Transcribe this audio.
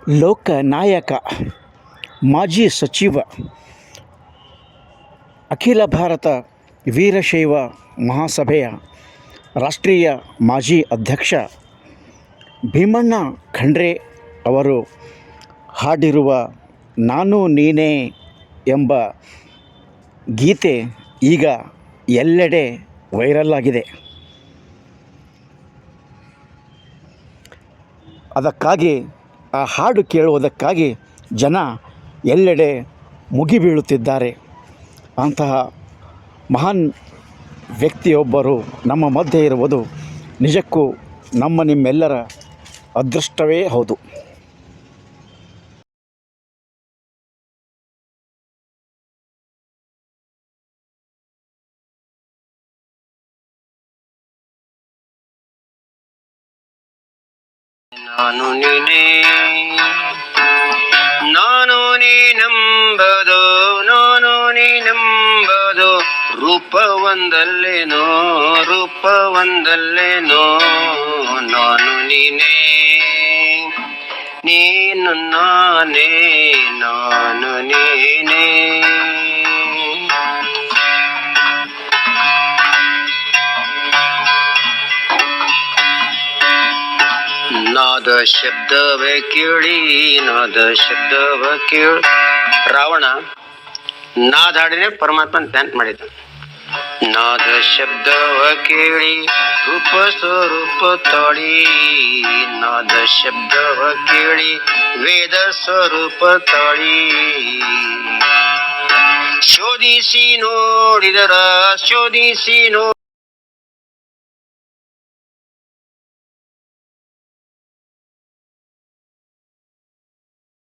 ಲೋಕನಾಯಕ, ಮಾಜಿ ಸಚಿವ, ಅಖಿಲ ಭಾರತ ವೀರಶೈವ ಮಹಾಸಭೆಯ ರಾಷ್ಟ್ರೀಯ ಮಾಜಿ ಅಧ್ಯಕ್ಷ ಭೀಮಣ್ಣ ಖಂಡ್ರೆ ಅವರು ಹಾಡಿರುವ ನಾನು ನೀನೇ ಎಂಬ ಗೀತೆ ಈಗ ಎಲ್ಲೆಡೆ ವೈರಲ್ ಆಗಿದೆ. ಅದಕ್ಕಾಗಿ ಆ ಹಾಡು ಕೇಳುವುದಕ್ಕಾಗಿ ಜನ ಎಲ್ಲೆಡೆ ಮುಗಿಬೀಳುತ್ತಿದ್ದಾರೆ. ಅಂತಹ ಮಹಾನ್ ವ್ಯಕ್ತಿಯೊಬ್ಬರು ನಮ್ಮ ಮಧ್ಯೆ ಇರುವುದು ನಿಜಕ್ಕೂ ನಿಮ್ಮೆಲ್ಲರ ಅದೃಷ್ಟವೇ ಹೌದು. ನಾನು ನೀನೇ, ನಾನು ನೀನೆಂಬುದು, ನಾನು ನೀನೆಂಬುದು ರೂಪವೊಂದಲ್ಲೇನೋ, ರೂಪವೊಂದಲ್ಲೇನೋ. ನಾನು ನೀನೇ, ನೀನು ನಾನೇ, ನಾನು ನೀನೇ. ನಾದ ಶಬ್ದವೇ ಕೇಳಿ, ನಾದ ಶಬ್ದವ ಕೇಳಿ. ರಾವಣ ನಾದ ಹಾಡಿನೇ ಪರಮಾತ್ಮನ ಧ್ಯಾನ ಮಾಡಿದ. ನಾದ ಶಬ್ದವ ಕೇಳಿ ರೂಪ ಸ್ವರೂಪ ತಾಳಿ, ನಾದ ಶಬ್ದವ ಕೇಳಿ ವೇದ ಸ್ವರೂಪ ತಾಳಿ. ಶೋಧಿಸಿ ನೋಡಿದರ, ಶೋಧಿಸಿ